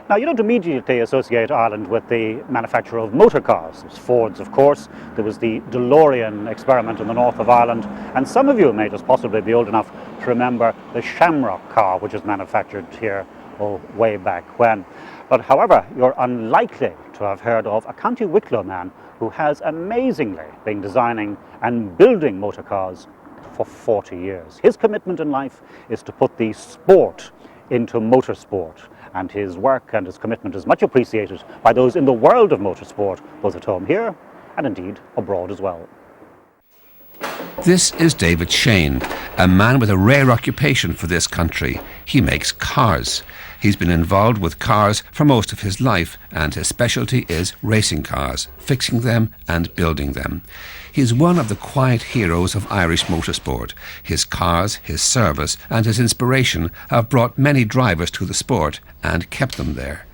Now, you don't immediately associate Ireland with the manufacture of motor cars. There's Fords, of course. There was the DeLorean experiment in the north of Ireland. And some of you may just possibly be old enough to remember the Shamrock car, which was manufactured here way back when. But however, you're unlikely to have heard of a County Wicklow man who has amazingly been designing and building motor cars for 40 years. His commitment in life is to put the sport into motorsport, and his work and his commitment is much appreciated by those in the world of motorsport, both at home here and indeed abroad as well. This is David Sheane, a man with a rare occupation for this country. He makes cars. He's been involved with cars for most of his life, and his specialty is racing cars, fixing them and building them. He's one of the quiet heroes of Irish motorsport. His cars, his service and his inspiration have brought many drivers to the sport and kept them there.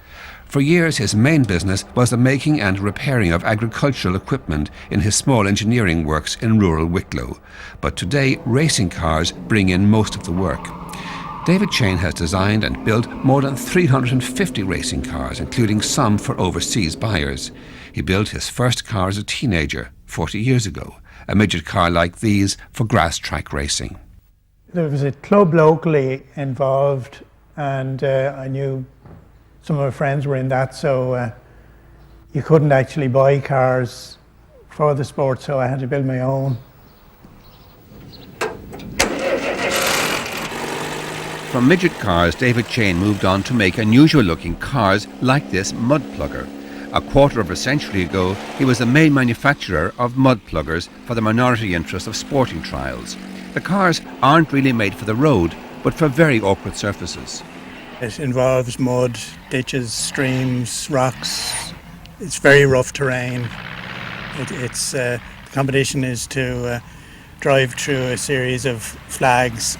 For years his main business was the making and repairing of agricultural equipment in his small engineering works in rural Wicklow. But today racing cars bring in most of the work. David Sheane has designed and built more than 350 racing cars, including some for overseas buyers. He built his first car as a teenager 40 years ago, a midget car like these for grass track racing. There was a club locally involved, and I knew some of my friends were in that, so you couldn't actually buy cars for the sport, so I had to build my own. From midget cars, David Sheane moved on to make unusual looking cars like this mud plugger. A quarter of a century ago, he was the main manufacturer of mud pluggers for the minority interest of sporting trials. The cars aren't really made for the road, but for very awkward surfaces. It involves mud, ditches, streams, rocks. It's very rough terrain. The competition is to drive through a series of flags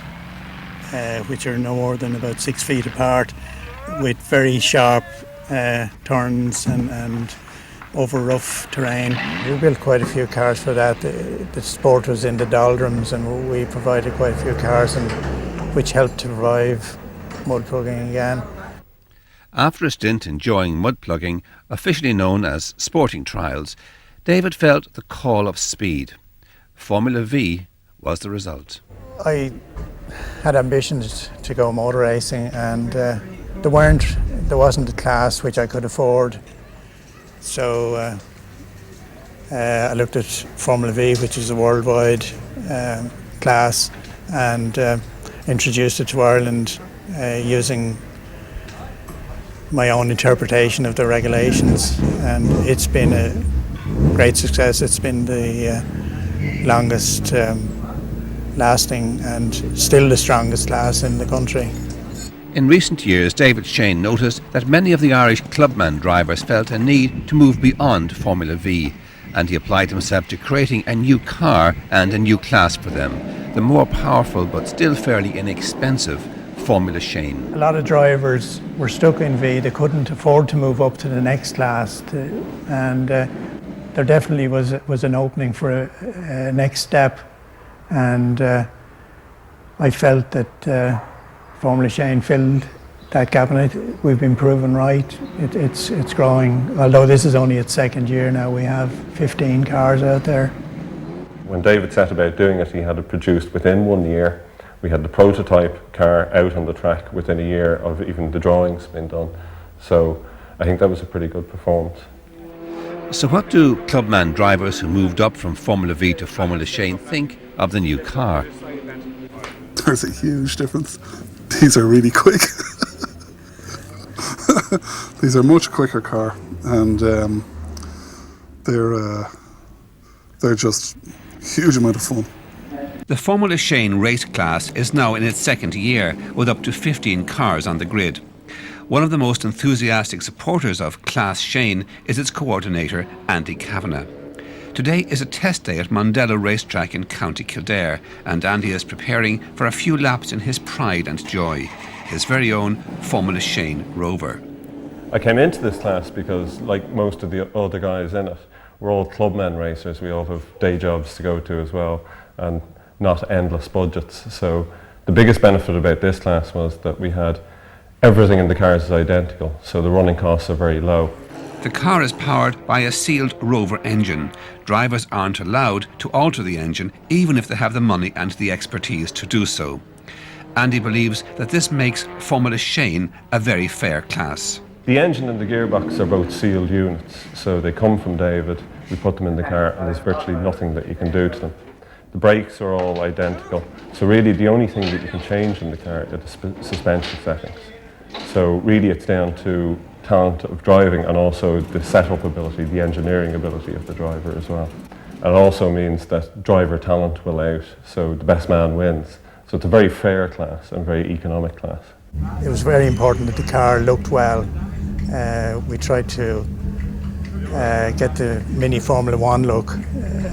which are no more than about 6 feet apart, with very sharp turns and over rough terrain. We built quite a few cars for that. The sport was in the doldrums, and we provided quite a few cars, which helped to revive mud plugging again. After a stint enjoying mud plugging, officially known as sporting trials, David felt the call of speed. Formula Vee was the result. I had ambitions to go motor racing, and there wasn't a class which I could afford, so I looked at Formula Vee, which is a worldwide class, and introduced it to Ireland using my own interpretation of the regulations, and it's been a great success. It's been the longest lasting and still the strongest class in the country. In recent years, David Sheane noticed that many of the Irish clubman drivers felt a need to move beyond Formula Vee, and he applied himself to creating a new car and a new class for them, the more powerful but still fairly inexpensive Formula Sheane. A lot of drivers were stuck in Vee. They couldn't afford to move up to the next class, and there definitely was an opening for a next step, and I felt that Formula Sheane filled that gap, and we've been proven right. It's growing. Although this is only its second year now, we have 15 cars out there. When David set about doing it, he had it produced within 1 year. We had the prototype car out on the track within a year of even the drawings being done. So I think that was a pretty good performance. So what do clubman drivers who moved up from Formula Vee to Formula Sheane think of the new car? There's a huge difference. These are really quick. These are much quicker car, and they're just a huge amount of fun. The Formula Sheane race class is now in its second year, with up to 15 cars on the grid. One of the most enthusiastic supporters of Class Sheane is its coordinator, Andy Kavanagh. Today is a test day at Mondello Racetrack in County Kildare, and Andy is preparing for a few laps in his pride and joy, his very own Formula Sheane Rover. I came into this class because, like most of the other guys in it, we're all clubmen racers. We all have day jobs to go to as well, and not endless budgets. So the biggest benefit about this class was that we had Everything in the cars is identical, so the running costs are very low. The car is powered by a sealed Rover engine. Drivers aren't allowed to alter the engine, even if they have the money and the expertise to do so. Andy believes that this makes Formula Sheane a very fair class. The engine and the gearbox are both sealed units, so they come from David. We put them in the car and there's virtually nothing that you can do to them. The brakes are all identical, so really the only thing that you can change in the car are the suspension settings. So really it's down to talent of driving and also the setup ability, the engineering ability of the driver as well. It also means that driver talent will out, so the best man wins. So it's a very fair class and very economic class. It was very important that the car looked well. We tried to get the mini Formula One look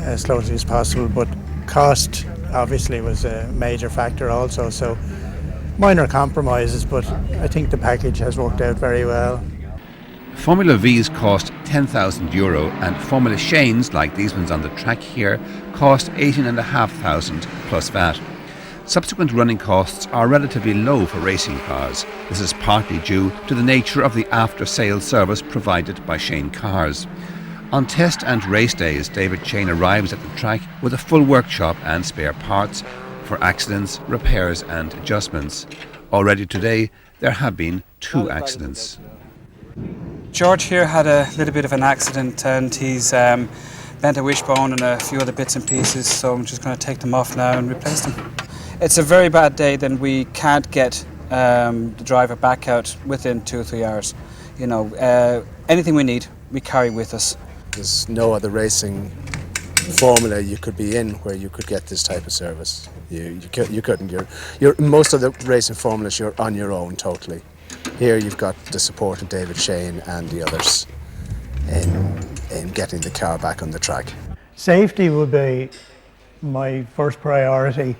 as closely as possible, but cost obviously was a major factor also, so minor compromises, but I think the package has worked out very well. Formula Vees cost €10,000 and Formula Sheanes, like these ones on the track here, cost $18,500 plus VAT. Subsequent running costs are relatively low for racing cars. This is partly due to the nature of the after-sales service provided by Sheane Cars. On test and race days, David Sheane arrives at the track with a full workshop and spare parts for accidents, repairs and adjustments. Already today, there have been 2 accidents. George here had a little bit of an accident and he's bent a wishbone and a few other bits and pieces, so I'm just going to take them off now and replace them. It's a very bad day, then we can't get the driver back out within 2 or 3 hours. You know, anything we need, we carry with us. There's no other racing formula you could be in where you could get this type of service. You couldn't. You're most of the racing formulas you're on your own totally. Here you've got the support of David Sheane and the others in getting the car back on the track. Safety would be my first priority.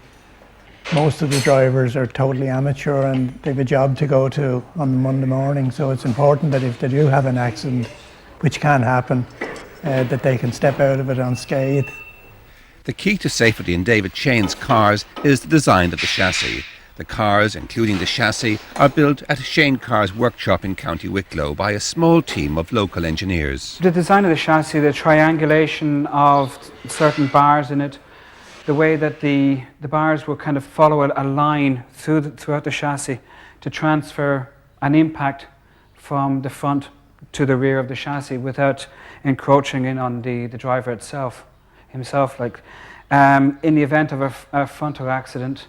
Most of the drivers are totally amateur and they have a job to go to on Monday morning, so it's important that if they do have an accident, which can happen, that they can step out of it unscathed. The key to safety in David Sheane's cars is the design of the chassis. The cars, including the chassis, are built at Sheane Cars workshop in County Wicklow by a small team of local engineers. The design of the chassis, the triangulation of certain bars in it, the way that the bars will kind of follow a line throughout the chassis to transfer an impact from the front to the rear of the chassis without encroaching in on the driver himself. In the event of a frontal accident,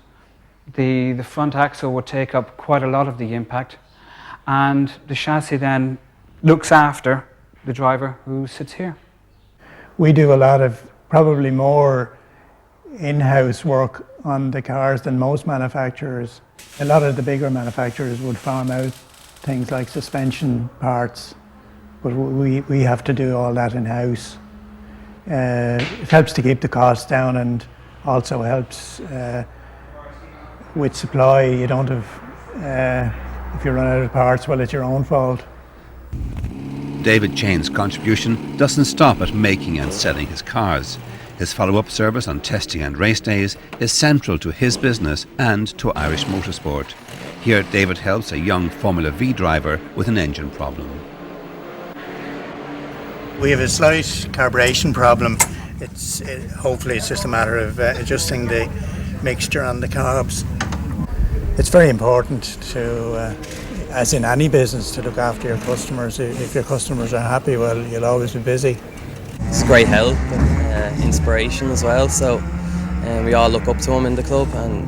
the front axle would take up quite a lot of the impact, and the chassis then looks after the driver who sits here. We do a lot of, probably more in-house work on the cars than most manufacturers. A lot of the bigger manufacturers would farm out things like suspension parts, but we have to do all that in-house. It helps to keep the costs down and also helps with supply. You don't have, if you run out of parts, well, it's your own fault. David Sheane's contribution doesn't stop at making and selling his cars. His follow-up service on testing and race days is central to his business and to Irish motorsport. Here, David helps a young Formula Vee driver with an engine problem. We have a slight carburation problem. Hopefully it's just a matter of adjusting the mixture on the carbs. It's very important to, as in any business, to look after your customers. If your customers are happy, well, you'll always be busy. It's great help and inspiration as well, so we all look up to him in the club and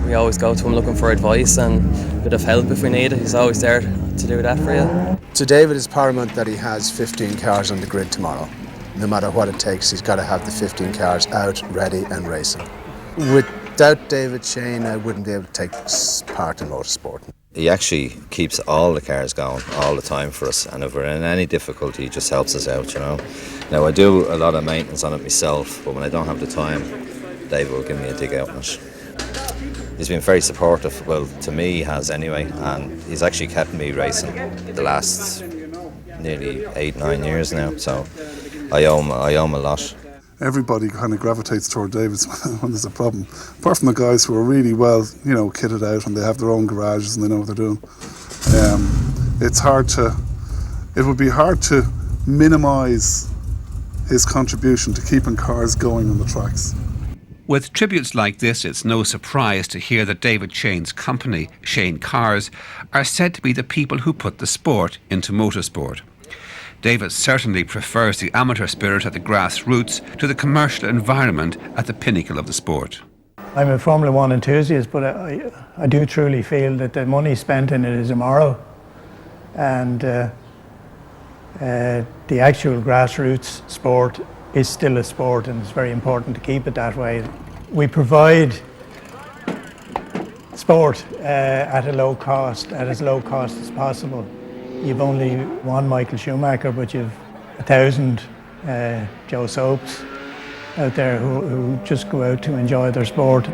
we always go to him looking for advice and a bit of help if we need it. He's always there to do that for you. To David, it's paramount that he has 15 cars on the grid tomorrow. No matter what it takes, he's got to have the 15 cars out, ready and racing. Without David Sheane, I wouldn't be able to take part in motorsport. He actually keeps all the cars going all the time for us, and if we're in any difficulty, he just helps us out, you know. Now, I do a lot of maintenance on it myself, but when I don't have the time, David will give me a dig out on it. He's been very supportive, well, to me he has anyway, and he's actually kept me racing the last nearly 8-9 years now, so I owe him a lot. everybody kind of gravitates toward David's when there's a problem. Apart from the guys who are really well, kitted out and they have their own garages and they know what they're doing. It would be hard to minimise his contribution to keeping cars going on the tracks. With tributes like this, it's no surprise to hear that David Shane's company, Sheane Cars, are said to be the people who put the sport into motorsport. David certainly prefers the amateur spirit at the grassroots to the commercial environment at the pinnacle of the sport. I'm a Formula One enthusiast, but I do truly feel that the money spent in it is immoral, and the actual grassroots sport is still a sport, and it's very important to keep it that way. We provide sport at a low cost, at as low cost as possible. You've only one Michael Schumacher, but you've 1,000 Joe Soaps out there who just go out to enjoy their sport.